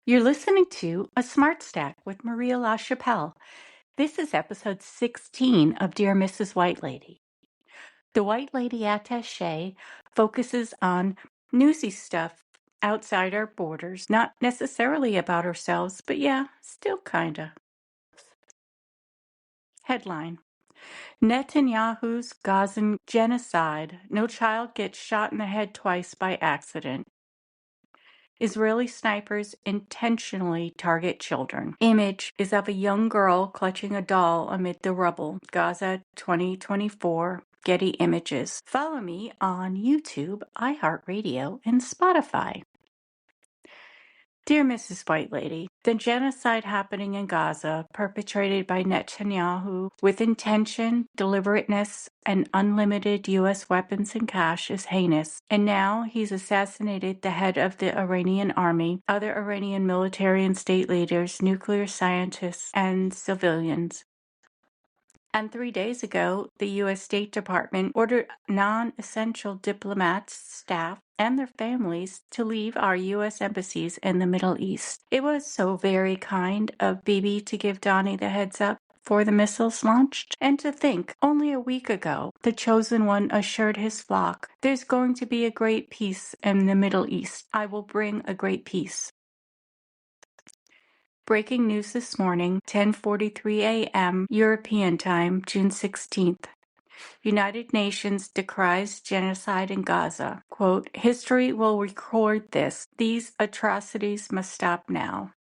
You're listening to A Smart Stack with Maria LaChapelle. This is episode 16 of Dear Mrs. White Lady. The White Lady Attaché focuses on newsy stuff outside our borders, not necessarily about ourselves, but yeah, still kinda. Headline: Netanyahu's Gazan genocide. No child gets shot in the head twice by accident. Israeli snipers intentionally target children. Image is of a young girl clutching a doll amid the rubble. Gaza 2024. Getty Images. Follow me on YouTube, iHeartRadio, and Spotify. Dear Mrs. White Lady, the genocide happening in Gaza, perpetrated by Netanyahu with intention, deliberateness, and unlimited U.S. weapons and cash, is heinous. And now he's assassinated the head of the Iranian army, other Iranian military and state leaders, nuclear scientists, and civilians. And 3 days ago, the U.S. State Department ordered non-essential diplomats, staff, and their families to leave our U.S. embassies in the Middle East. It was so very kind of Bibi to give Donnie the heads up before the missiles launched. And to think, only a week ago, the chosen one assured his flock, there's going to be a great peace in the Middle East. I will bring a great peace. Breaking news this morning, 10:43 a.m. European Time, June 16th. United Nations decries genocide in Gaza. Quote, history will record this. These atrocities must stop now.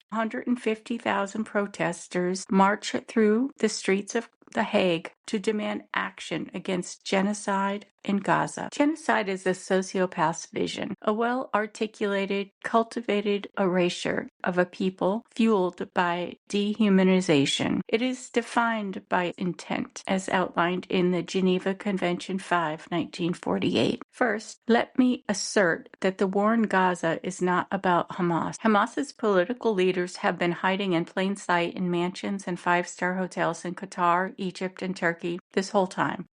150,000 protesters march through the streets of The Hague to demand action against genocide in Gaza. Genocide is a sociopath's vision, a well-articulated, cultivated erasure of a people fueled by dehumanization. It is defined by intent, as outlined in the Geneva Convention 5, 1948. First, let me assert that the war in Gaza is not about Hamas. Hamas's political leaders have been hiding in plain sight in mansions and five-star hotels in Qatar, Egypt, and Turkey this whole time.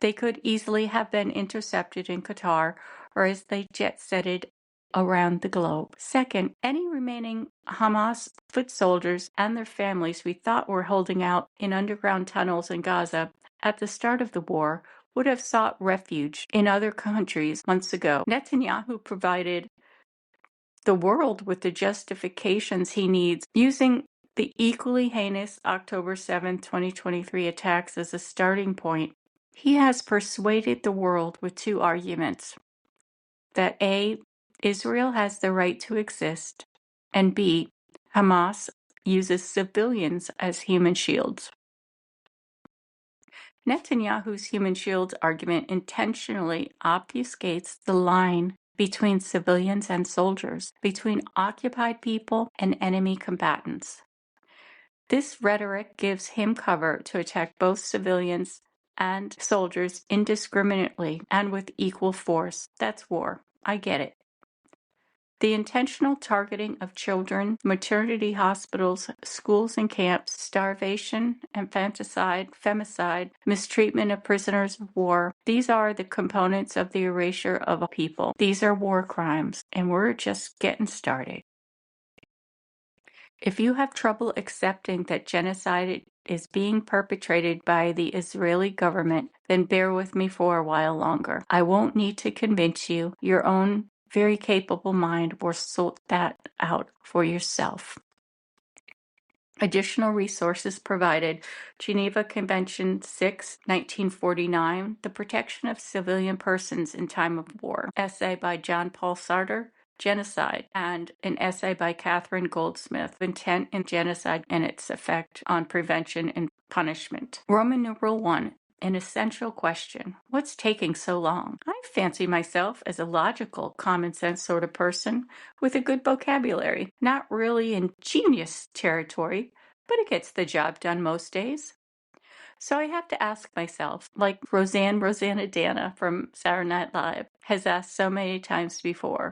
They could easily have been intercepted in Qatar, or as they jet-setted around the globe. Second, any remaining Hamas foot soldiers and their families we thought were holding out in underground tunnels in Gaza at the start of the war would have sought refuge in other countries months ago. Netanyahu provided the world with the justifications he needs, using the equally heinous October 7, 2023 attacks as a starting point. He has persuaded the world with two arguments: that A, Israel has the right to exist, and B, Hamas uses civilians as human shields. Netanyahu's human shields argument intentionally obfuscates the line between civilians and soldiers, between occupied people and enemy combatants. This rhetoric gives him cover to attack both civilians and soldiers indiscriminately and with equal force. That's war. I get it. The intentional targeting of children, maternity hospitals, schools and camps, starvation, infanticide, femicide, mistreatment of prisoners of war, these are the components of the erasure of a people. These are war crimes, and we're just getting started. If you have trouble accepting that genocide is being perpetrated by the Israeli government, then bear with me for a while longer. I won't need to convince you. Your own very capable mind will sort that out for yourself. Additional resources provided: Geneva Convention 6, 1949, The Protection of Civilian Persons in Time of War, essay by John Paul Sartre, Genocide, and an essay by Catherine Goldsmith, Intent in Genocide and Its Effect on Prevention and Punishment. Roman numeral 1. An essential question. What's taking so long? I fancy myself as a logical, common sense sort of person with a good vocabulary. Not really in genius territory, but it gets the job done most days. So I have to ask myself, like Rosanna Dana from Saturday Night Live has asked so many times before,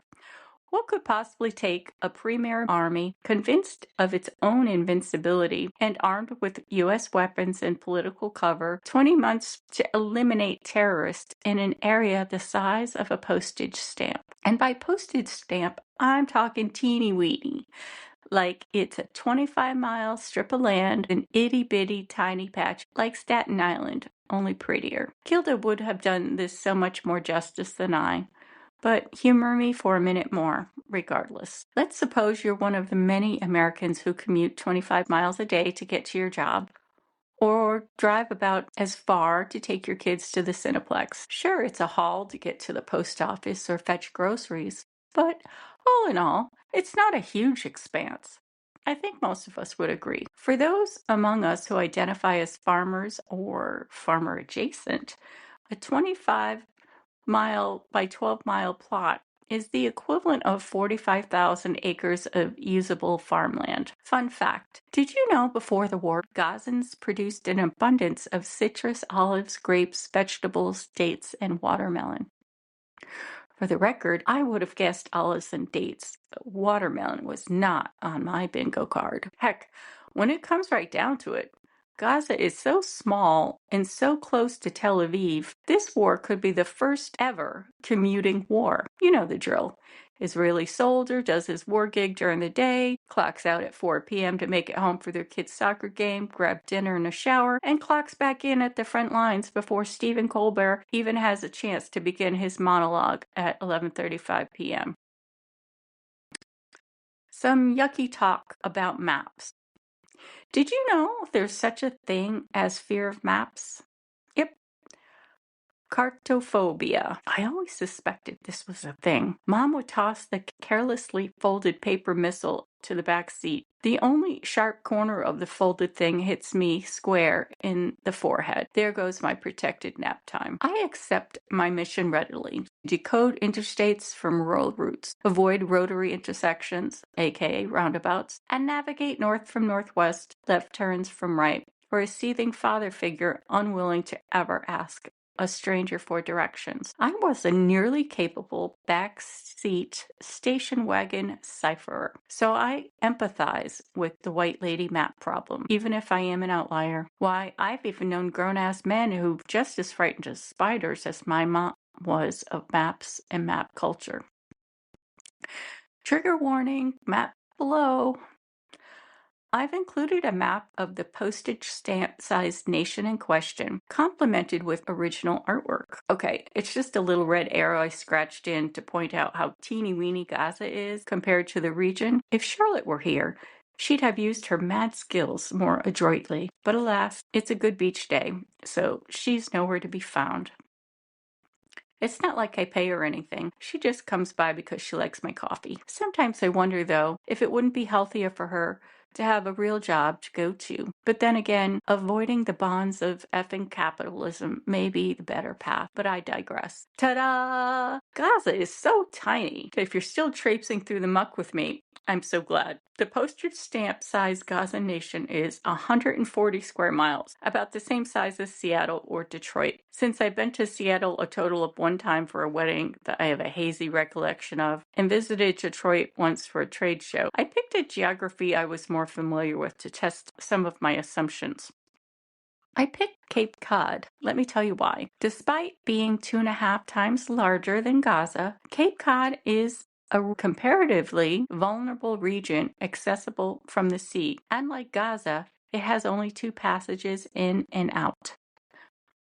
What could possibly take a premier army convinced of its own invincibility and armed with U.S. weapons and political cover 20 months to eliminate terrorists in an area the size of a postage stamp? And by postage stamp, I'm talking teeny weeny. Like it's a 25-mile strip of land, an itty bitty tiny patch like Staten Island, only prettier. Gilda would have done this so much more justice than I. But humor me for a minute more, regardless. Let's suppose you're one of the many Americans who commute 25 miles a day to get to your job, or drive about as far to take your kids to the Cineplex. Sure, it's a haul to get to the post office or fetch groceries, but all in all, it's not a huge expanse. I think most of us would agree. For those among us who identify as farmers or farmer adjacent, a 25-mile by 12-mile plot is the equivalent of 45,000 acres of usable farmland. Fun fact, did you know before the war, Gazans produced an abundance of citrus, olives, grapes, vegetables, dates, and watermelon? For the record, I would have guessed olives and dates. Watermelon was not on my bingo card. Heck, when it comes right down to it, Gaza is so small and so close to Tel Aviv, this war could be the first ever commuting war. You know the drill. Israeli soldier does his war gig during the day, clocks out at 4 p.m. to make it home for their kid's soccer game, grab dinner and a shower, and clocks back in at the front lines before Stephen Colbert even has a chance to begin his monologue at 11:35 p.m. Some yucky talk about maps. Did you know there's such a thing as fear of maps? Yep, cartophobia. I always suspected this was a thing. Mom would toss the carelessly folded paper missile to the back seat. The only sharp corner of the folded thing hits me square in the forehead. There goes my protected nap time. I accept my mission readily. Decode interstates from rural routes, avoid rotary intersections, aka roundabouts, and navigate north from northwest, left turns from right, for a seething father figure unwilling to ever ask a stranger for directions. I was a nearly capable backseat station wagon cipherer, so I empathize with the white lady map problem, even if I am an outlier. Why, I've even known grown-ass men who just as frightened of spiders as my mom was of maps and map culture. Trigger warning, map below. I've included a map of the postage stamp-sized nation in question, complemented with original artwork. Okay, it's just a little red arrow I scratched in to point out how teeny-weeny Gaza is compared to the region. If Charlotte were here, she'd have used her mad skills more adroitly. But alas, it's a good beach day, so she's nowhere to be found. It's not like I pay her anything. She just comes by because she likes my coffee. Sometimes I wonder, though, if it wouldn't be healthier for her to have a real job to go to. But then again, avoiding the bonds of effing capitalism may be the better path. But I digress. Ta-da! Gaza is so tiny. If you're still traipsing through the muck with me, I'm so glad. The postage stamp-sized Gaza nation is 140 square miles, about the same size as Seattle or Detroit. Since I've been to Seattle a total of one time for a wedding that I have a hazy recollection of, and visited Detroit once for a trade show, I picked a geography I was more familiar with to test some of my assumptions. I picked Cape Cod. Let me tell you why. Despite being 2.5 times larger than Gaza, Cape Cod is a comparatively vulnerable region accessible from the sea. Unlike Gaza, it has only 2 passages in and out.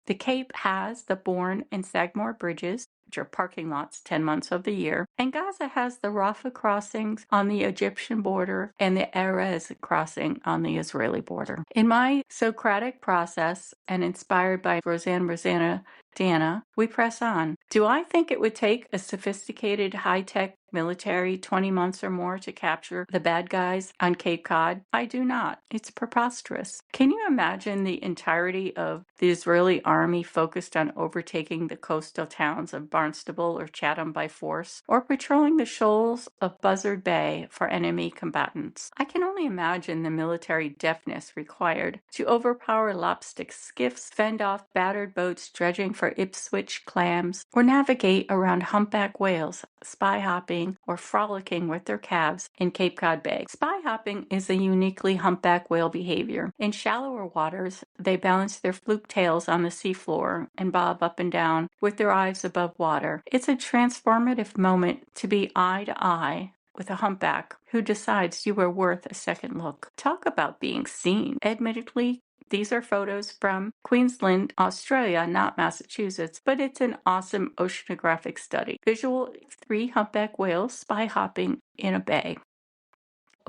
The Cape has the Bourne and Sagamore bridges, which are parking lots 10 months of the year, and Gaza has the Rafah crossings on the Egyptian border and the Erez crossing on the Israeli border. In my Socratic process, and inspired by Rosanna Dana, we press on. Do I think it would take a sophisticated, high-tech military 20 months or more to capture the bad guys on Cape Cod? I do not. It's preposterous. Can you imagine the entirety of the Israeli army focused on overtaking the coastal towns of Barnstable or Chatham by force, or patrolling the shoals of Buzzard Bay for enemy combatants? I can only imagine the military deftness required to overpower lopstick skiffs, fend off battered boats dredging for Ipswich clams, or navigate around humpback whales, spy hopping hopping or frolicking with their calves in Cape Cod Bay. Spy hopping is a uniquely humpback whale behavior. In shallower waters, they balance their fluke tails on the seafloor and bob up and down with their eyes above water. It's a transformative moment to be eye to eye with a humpback who decides you are worth a second look. Talk about being seen. Admittedly, these are photos from Queensland, Australia, not Massachusetts, but it's an awesome oceanographic study. Visual 3 humpback whales spy hopping in a bay.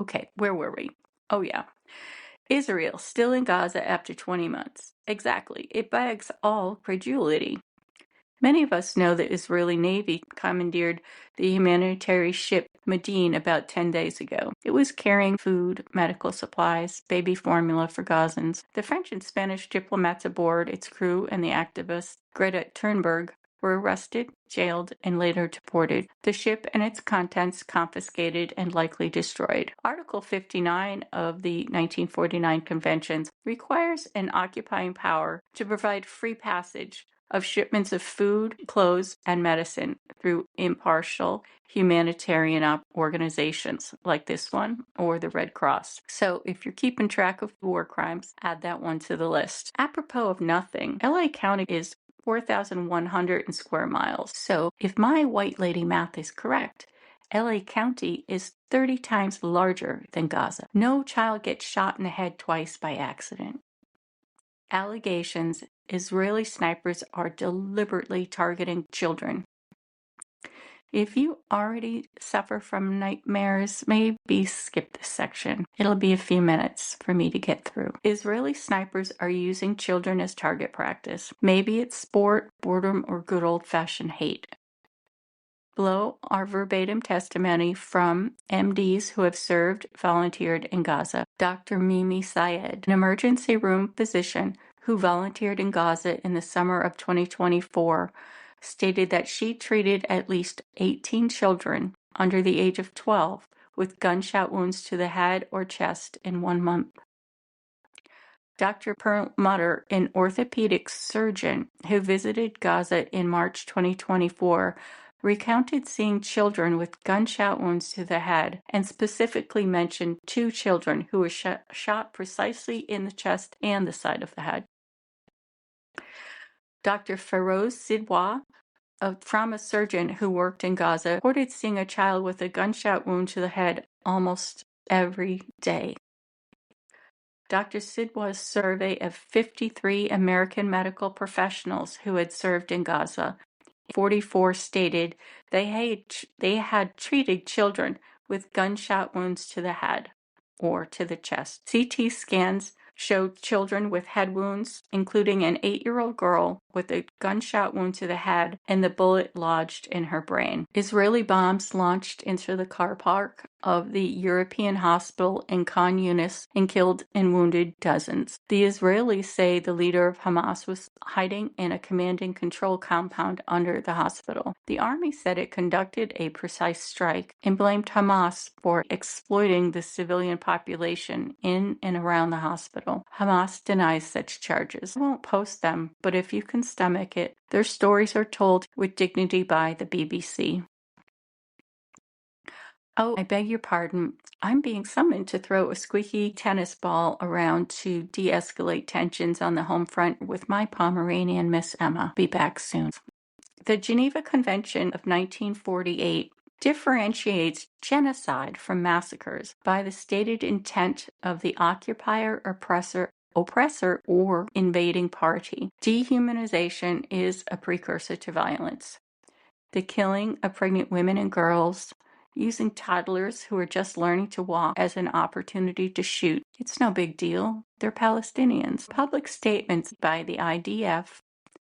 Okay, where were we? Oh yeah. Israel still in Gaza after 20 months. Exactly. It begs all credulity. Many of us know the Israeli Navy commandeered the humanitarian ship Medine about 10 days ago. It was carrying food, medical supplies, baby formula for Gazans. The French and Spanish diplomats aboard, its crew, and the activist Greta Thunberg were arrested, jailed, and later deported. The ship and its contents confiscated and likely destroyed. Article 59 of the 1949 Conventions requires an occupying power to provide free passage of shipments of food, clothes, and medicine through impartial humanitarian organizations like this one or the Red Cross. So if you're keeping track of war crimes, add that one to the list. Apropos of nothing, LA County is 4,100 square miles. So if my white lady math is correct, LA County is 30 times larger than Gaza. No child gets shot in the head twice by accident. Allegations Israeli snipers are deliberately targeting children. If you already suffer from nightmares, maybe skip this section. It'll be a few minutes for me to get through. Israeli snipers are using children as target practice. Maybe it's sport, boredom, or good old-fashioned hate. Below are verbatim testimony from MDs who have served, volunteered in Gaza. Dr. Mimi Syed, an emergency room physician who volunteered in Gaza in the summer of 2024, stated that she treated at least 18 children under the age of 12 with gunshot wounds to the head or chest in 1 month. Dr. Perlmutter, an orthopedic surgeon who visited Gaza in March 2024, recounted seeing children with gunshot wounds to the head and specifically mentioned 2 children who were shot precisely in the chest and the side of the head. Dr. Feroz Sidwa, a trauma surgeon who worked in Gaza, reported seeing a child with a gunshot wound to the head almost every day. Dr. Sidwa's survey of 53 American medical professionals who had served in Gaza, 44 stated they had treated children with gunshot wounds to the head or to the chest. CT scans showed children with head wounds, including an 8-year-old girl with a gunshot wound to the head and the bullet lodged in her brain. Israeli bombs launched into the car park of the European hospital in Khan Yunis and killed and wounded dozens. The Israelis say the leader of Hamas was hiding in a command and control compound under the hospital. The army said it conducted a precise strike and blamed Hamas for exploiting the civilian population in and around the hospital. Hamas denies such charges. I won't post them, but if you can stomach it, their stories are told with dignity by the BBC. Oh, I beg your pardon. I'm being summoned to throw a squeaky tennis ball around to de-escalate tensions on the home front with my Pomeranian, Miss Emma. Be back soon. The Geneva Convention of 1948 differentiates genocide from massacres by the stated intent of the occupier, oppressor, or invading party. Dehumanization is a precursor to violence. The killing of pregnant women and girls, using toddlers who are just learning to walk as an opportunity to shoot. It's no big deal. They're Palestinians. Public statements by the IDF,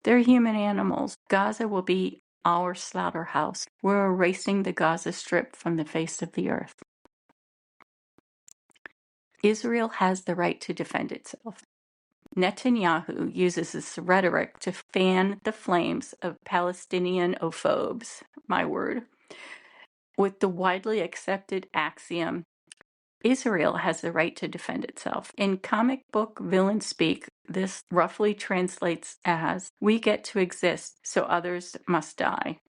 they're human animals. Gaza will be our slaughterhouse. We're erasing the Gaza Strip from the face of the earth. Israel has the right to defend itself. Netanyahu uses this rhetoric to fan the flames of Palestinianophobes, my word, with the widely accepted axiom, Israel has the right to defend itself. In comic book villain speak, this roughly translates as, we get to exist, so others must die.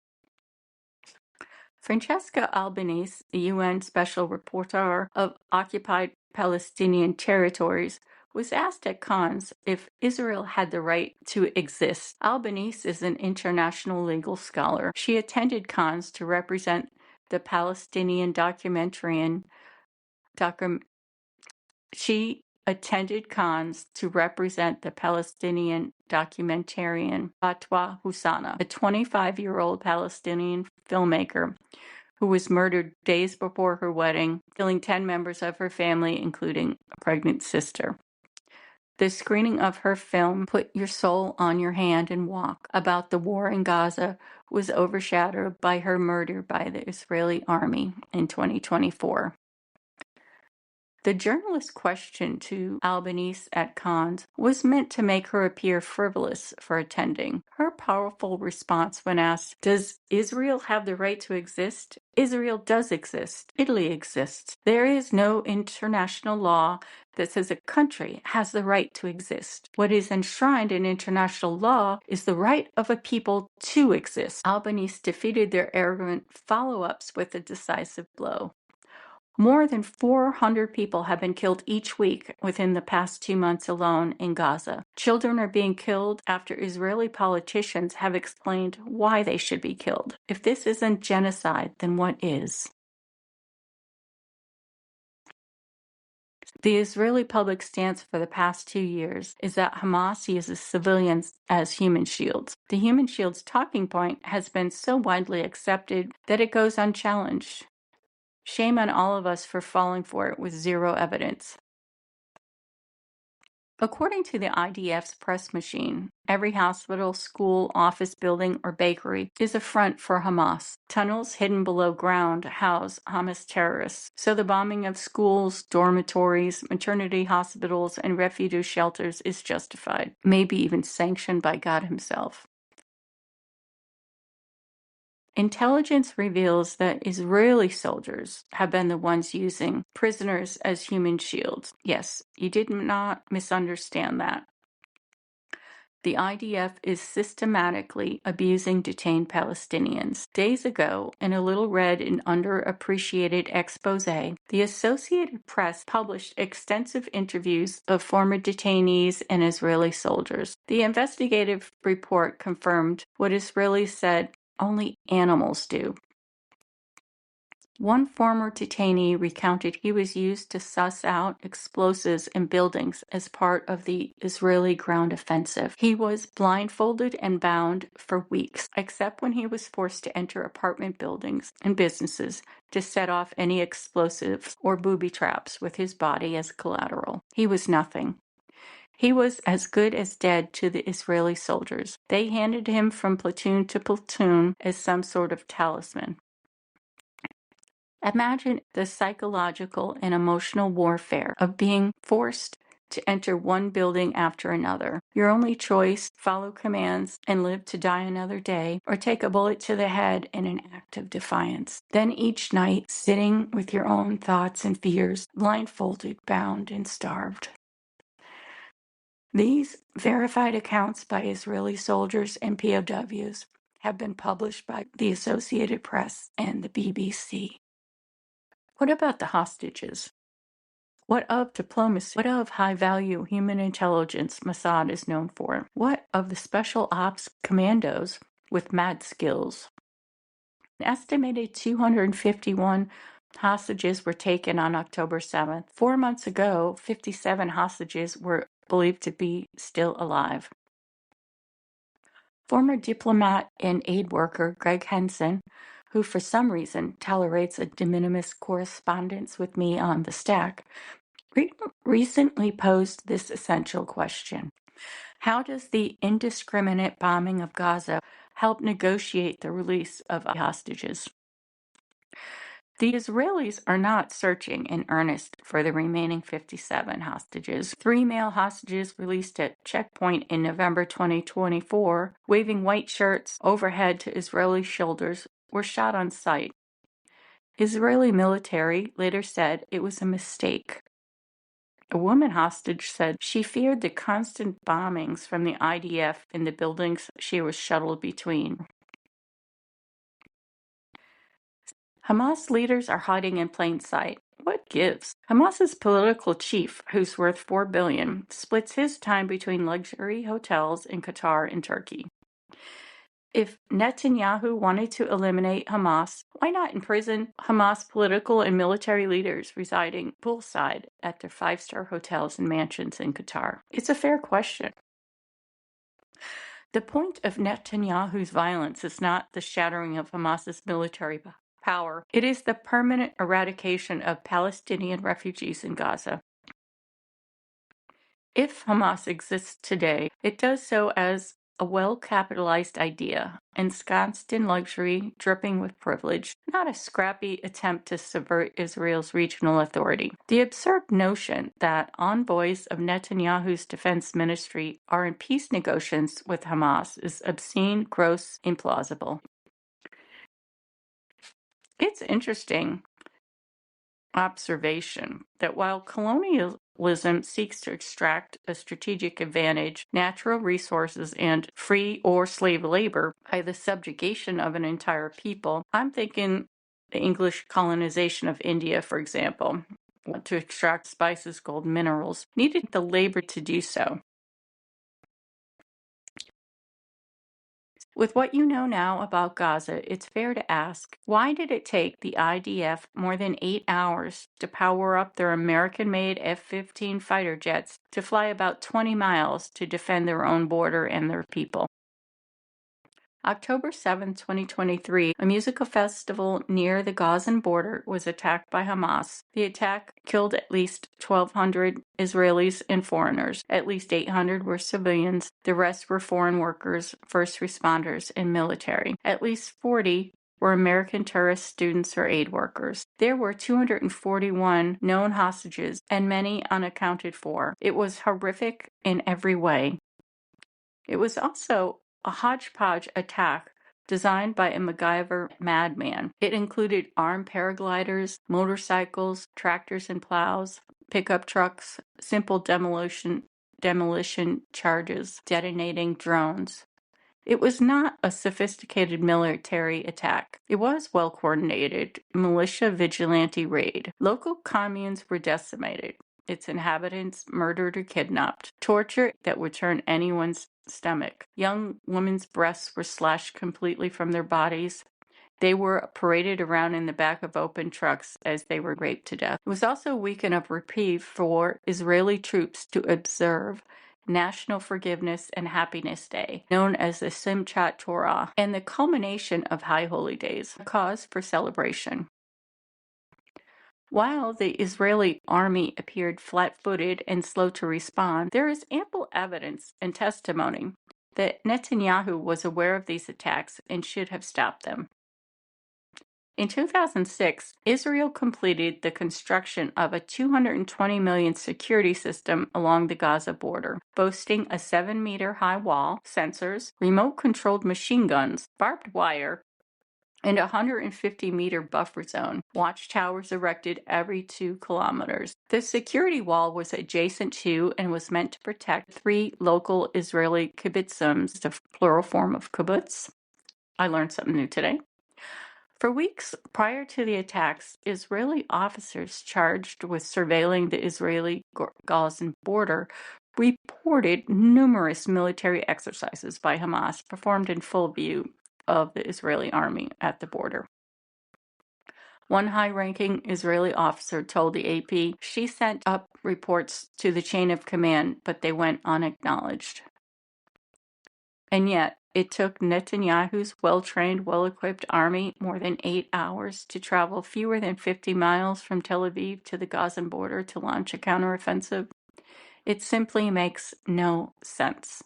Francesca Albanese, the UN Special Rapporteur of Occupied Palestinian Territories, was asked at Cannes if Israel had the right to exist. Albanese is an international legal scholar. She attended Cannes to represent the Palestinian She attended Cannes to represent the Palestinian documentarian Fatwa Husana, a 25-year-old Palestinian filmmaker who was murdered days before her wedding, killing 10 members of her family, including a pregnant sister. The screening of her film, Put Your Soul on Your Hand and Walk, about the war in Gaza, was overshadowed by her murder by the Israeli army in 2024. The journalist's question to Albanese at Cannes was meant to make her appear frivolous for attending. Her powerful response when asked, "Does Israel have the right to exist?" Israel does exist. Italy exists. There is no international law that says a country has the right to exist. What is enshrined in international law is the right of a people to exist. Albanese defeated their arrogant follow-ups with a decisive blow. More than 400 people have been killed each week within the past 2 months alone in Gaza. Children are being killed after Israeli politicians have explained why they should be killed. If this isn't genocide, then what is? The Israeli public stance for the past 2 years is that Hamas uses civilians as human shields. The human shields talking point has been so widely accepted that it goes unchallenged. Shame on all of us for falling for it with zero evidence. According to the IDF's press machine, every hospital, school, office building, or bakery is a front for Hamas. Tunnels hidden below ground house Hamas terrorists, so the bombing of schools, dormitories, maternity hospitals, and refugee shelters is justified, maybe even sanctioned by God himself. Intelligence reveals that Israeli soldiers have been the ones using prisoners as human shields. Yes, you did not misunderstand that. The IDF is systematically abusing detained Palestinians. Days ago, in a little read and underappreciated expose, the Associated Press published extensive interviews of former detainees and Israeli soldiers. The investigative report confirmed what Israelis said only animals do. One former detainee recounted he was used to suss out explosives in buildings as part of the Israeli ground offensive. He was blindfolded and bound for weeks, except when he was forced to enter apartment buildings and businesses to set off any explosives or booby traps with his body as collateral. He was nothing. He was as good as dead to the Israeli soldiers. They handed him from platoon to platoon as some sort of talisman. Imagine the psychological and emotional warfare of being forced to enter one building after another. Your only choice, follow commands and live to die another day, or take a bullet to the head in an act of defiance. Then each night, sitting with your own thoughts and fears, blindfolded, bound, and starved. These verified accounts by Israeli soldiers and POWs have been published by the Associated Press and the BBC. What about the hostages? What of diplomacy? What of high-value human intelligence Mossad is known for? What of the special ops commandos with mad skills? An estimated 251 hostages were taken on October 7th. 4 months ago, 57 hostages were believed to be still alive. Former diplomat and aid worker Greg Henson, who for some reason tolerates a de minimis correspondence with me on the stack, recently posed this essential question. How does the indiscriminate bombing of Gaza help negotiate the release of hostages? The Israelis are not searching in earnest for the remaining 57 hostages. 3 male hostages released at checkpoint in November 2024, waving white shirts overhead to Israeli shoulders, were shot on sight. Israeli military later said it was a mistake. A woman hostage said she feared the constant bombings from the IDF in the buildings she was shuttled between. Hamas leaders are hiding in plain sight. What gives? Hamas's political chief, who's worth $4 billion, splits his time between luxury hotels in Qatar and Turkey. If Netanyahu wanted to eliminate Hamas, why not imprison Hamas political and military leaders residing poolside at their five-star hotels and mansions in Qatar? It's a fair question. The point of Netanyahu's violence is not the shattering of Hamas's military power. It is the permanent eradication of Palestinian refugees in Gaza. If Hamas exists today, it does so as a well-capitalized idea, ensconced in luxury, dripping with privilege, not a scrappy attempt to subvert Israel's regional authority. The absurd notion that envoys of Netanyahu's defense ministry are in peace negotiations with Hamas is obscene, gross, implausible. It's interesting observation that while colonialism seeks to extract a strategic advantage, natural resources, and free or slave labor by the subjugation of an entire people, I'm thinking the English colonization of India, for example, to extract spices, gold, minerals, needed the labor to do so. With what you know now about Gaza, it's fair to ask, why did it take the IDF more than 8 hours to power up their American-made F-15 fighter jets to fly about 20 miles to defend their own border and their people? October 7, 2023, a musical festival near the Gazan border was attacked by Hamas. The attack killed at least 1,200 Israelis and foreigners. At least 800 were civilians. The rest were foreign workers, first responders, and military. At least 40 were American tourists, students, or aid workers. There were 241 known hostages and many unaccounted for. It was horrific in every way. It was also a hodgepodge attack designed by a MacGyver madman. It included armed paragliders, motorcycles, tractors and plows, pickup trucks, simple demolition charges, detonating drones. It was not a sophisticated military attack. It was well-coordinated militia vigilante raid. Local communes were decimated. Its inhabitants murdered or kidnapped. Torture that would turn anyone's stomach. Young women's breasts were slashed completely from their bodies. They were paraded around in the back of open trucks as they were raped to death. It was also a weekend of reprieve for Israeli troops to observe National Forgiveness and Happiness Day, known as the Simchat Torah, and the culmination of High Holy Days, a cause for celebration. While the Israeli army appeared flat-footed and slow to respond, there is ample evidence and testimony that Netanyahu was aware of these attacks and should have stopped them. In 2006, Israel completed the construction of a $220 million security system along the Gaza border, boasting a 7-meter high wall, sensors, remote-controlled machine guns, barbed wire, and a 150-meter buffer zone, watchtowers erected every 2 kilometers. The security wall was adjacent to and was meant to protect 3 local Israeli kibbutzim, the plural form of kibbutz. I learned something new today. For weeks prior to the attacks, Israeli officers charged with surveilling the Israeli-Gazan border reported numerous military exercises by Hamas performed in full view of the Israeli army at the border. One high-ranking Israeli officer told the AP she sent up reports to the chain of command, but they went unacknowledged. And yet, it took Netanyahu's well-trained, well-equipped army more than 8 hours to travel fewer than 50 miles from Tel Aviv to the Gazan border to launch a counteroffensive. It simply makes no sense.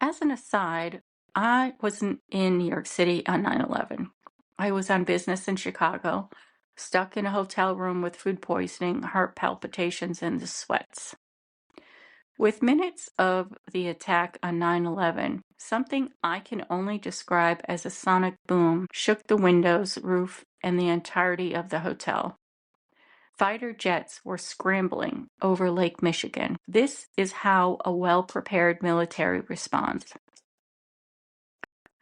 As an aside, I wasn't in New York City on 9/11. I was on business in Chicago, stuck in a hotel room with food poisoning, heart palpitations, and the sweats. With minutes of the attack on 9/11, something I can only describe as a sonic boom shook the windows, roof, and the entirety of the hotel. Fighter jets were scrambling over Lake Michigan. This is how a well-prepared military responds.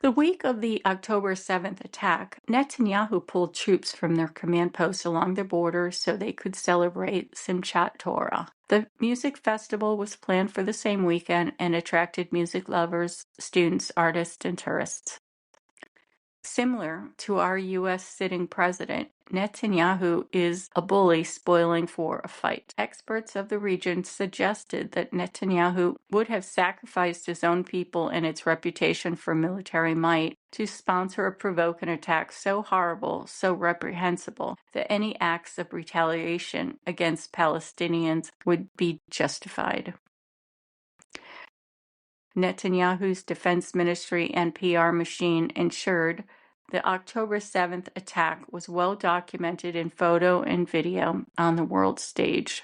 The week of the October 7th attack, Netanyahu pulled troops from their command posts along the border so they could celebrate Simchat Torah. The music festival was planned for the same weekend and attracted music lovers, students, artists, and tourists. Similar to our U.S. sitting president, Netanyahu is a bully spoiling for a fight. Experts of the region suggested that Netanyahu would have sacrificed his own people and its reputation for military might to sponsor or provoke an attack so horrible, so reprehensible, that any acts of retaliation against Palestinians would be justified. Netanyahu's defense ministry and PR machine ensured the October 7th attack was well documented in photo and video on the world stage.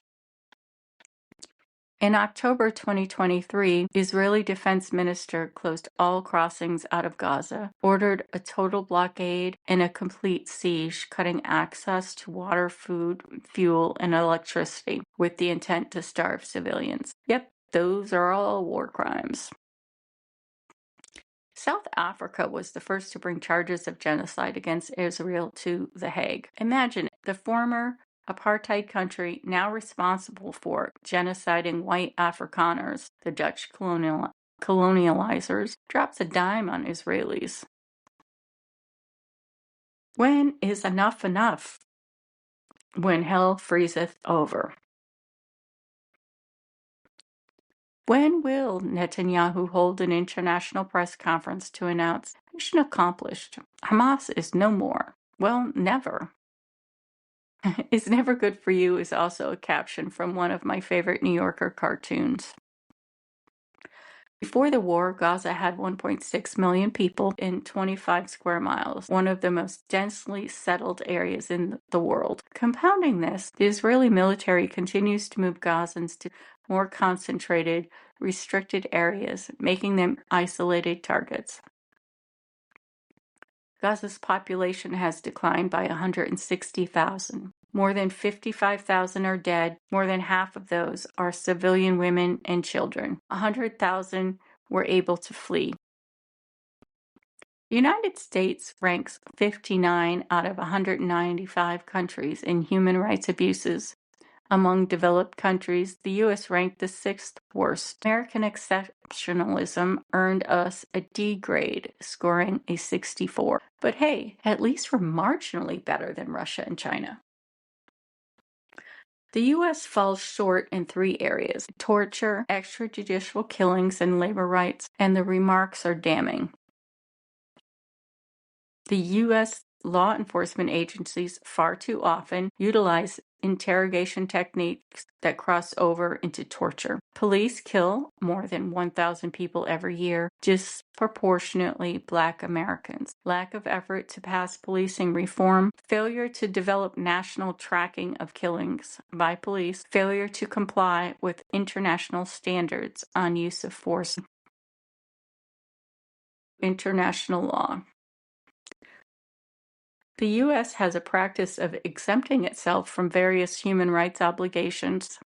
In October 2023, Israeli Defense Minister closed all crossings out of Gaza, ordered a total blockade and a complete siege, cutting access to water, food, fuel, and electricity with the intent to starve civilians. Yep, those are all war crimes. South Africa was the first to bring charges of genocide against Israel to The Hague. Imagine the former apartheid country now responsible for genociding white Afrikaners, the Dutch colonializers, drops a dime on Israelis. When is enough enough? When hell freezeth over. When will Netanyahu hold an international press conference to announce mission accomplished? Hamas is no more. Well, never. It's never good for you is also a caption from one of my favorite New Yorker cartoons. Before the war, Gaza had 1.6 million people in 25 square miles, one of the most densely settled areas in the world. Compounding this, the Israeli military continues to move Gazans to more concentrated, restricted areas, making them isolated targets. Gaza's population has declined by 160,000. More than 55,000 are dead. More than half of those are civilian women and children. 100,000 were able to flee. The United States ranks 59 out of 195 countries in human rights abuses. Among developed countries, the U.S. ranked the sixth worst. American exceptionalism earned us a D grade, scoring a 64. But hey, at least we're marginally better than Russia and China. The U.S. falls short in three areas: torture, extrajudicial killings, and labor rights, and the remarks are damning. The U.S. law enforcement agencies far too often utilize interrogation techniques that cross over into torture. Police kill more than 1,000 people every year, disproportionately Black Americans. Lack of effort to pass policing reform, failure to develop national tracking of killings by police, failure to comply with international standards on use of force, international law. The U.S. has a practice of exempting itself from various human rights obligations.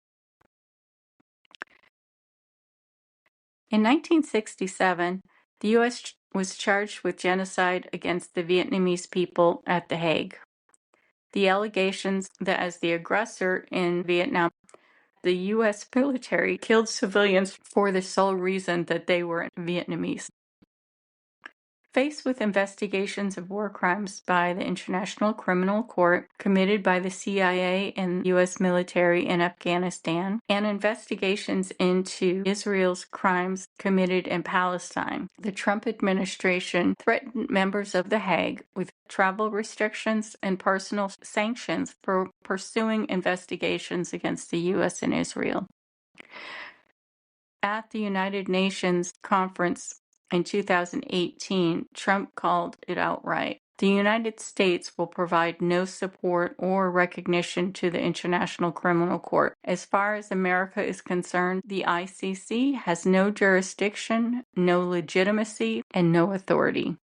In 1967, the U.S. was charged with genocide against the Vietnamese people at The Hague. The allegations that as the aggressor in Vietnam, the U.S. military killed civilians for the sole reason that they were Vietnamese. Faced with investigations of war crimes by the International Criminal Court committed by the CIA and U.S. military in Afghanistan, and investigations into Israel's crimes committed in Palestine, the Trump administration threatened members of The Hague with travel restrictions and personal sanctions for pursuing investigations against the U.S. and Israel. At the United Nations conference in 2018, Trump called it outright. The United States will provide no support or recognition to the International Criminal Court. As far as America is concerned, the ICC has no jurisdiction, no legitimacy, and no authority.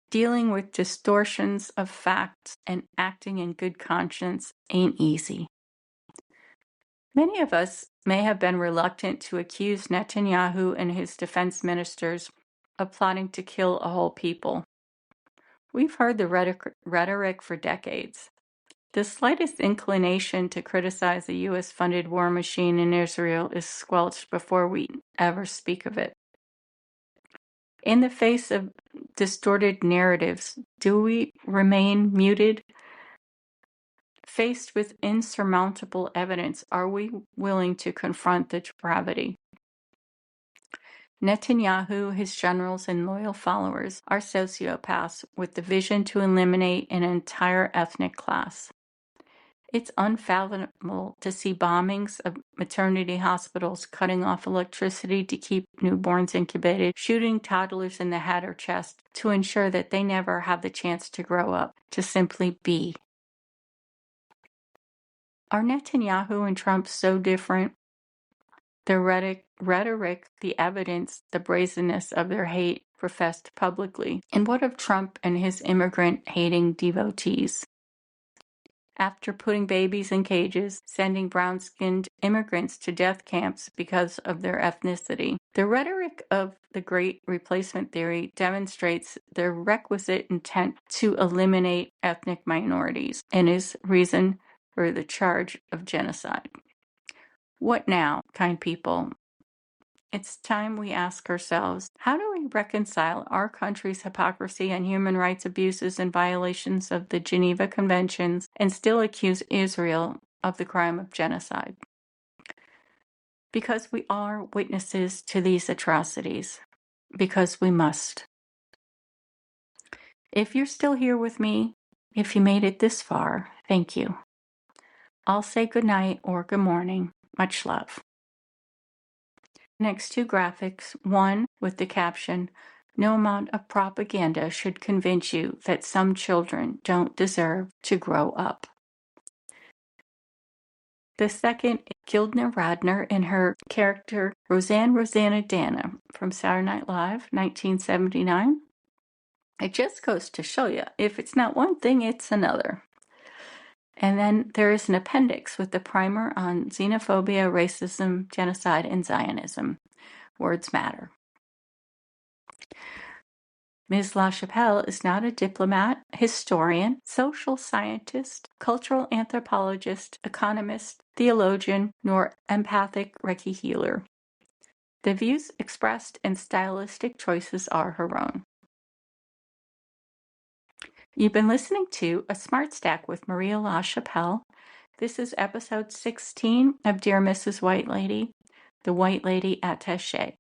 Dealing with distortions of facts and acting in good conscience ain't easy. Many of us may have been reluctant to accuse Netanyahu and his defense ministers of plotting to kill a whole people. We've heard the rhetoric for decades. The slightest inclination to criticize the U.S.-funded war machine in Israel is squelched before we ever speak of it. In the face of distorted narratives, do we remain muted? Faced with insurmountable evidence, are we willing to confront the depravity? Netanyahu, his generals, and loyal followers are sociopaths with the vision to eliminate an entire ethnic class. It's unfathomable to see bombings of maternity hospitals, cutting off electricity to keep newborns incubated, shooting toddlers in the head or chest to ensure that they never have the chance to grow up, to simply be. Are Netanyahu and Trump so different? Their rhetoric, the evidence, the brazenness of their hate professed publicly. And what of Trump and his immigrant-hating devotees? After putting babies in cages, sending brown-skinned immigrants to death camps because of their ethnicity. The rhetoric of the Great Replacement Theory demonstrates their requisite intent to eliminate ethnic minorities and is reason for the charge of genocide. What now, kind people? It's time we ask ourselves, how do we reconcile our country's hypocrisy and human rights abuses and violations of the Geneva Conventions and still accuse Israel of the crime of genocide? Because we are witnesses to these atrocities. Because we must. If you're still here with me, if you made it this far, thank you. I'll say good night or good morning. Much love. Next two graphics, one with the caption, "No amount of propaganda should convince you that some children don't deserve to grow up." The second is Gilda Radner in her character Rosanna Dana from Saturday Night Live, 1979. It just goes to show you, if it's not one thing, it's another. And then there is an appendix with the primer on xenophobia, racism, genocide, and Zionism. Words matter. Ms. LaChapelle is not a diplomat, historian, social scientist, cultural anthropologist, economist, theologian, nor empathic Reiki healer. The views expressed and stylistic choices are her own. You've been listening to A Smart Stack with Maria LaChapelle. This is episode 16 of Dear Mrs. White Lady, the White Lady Attaché.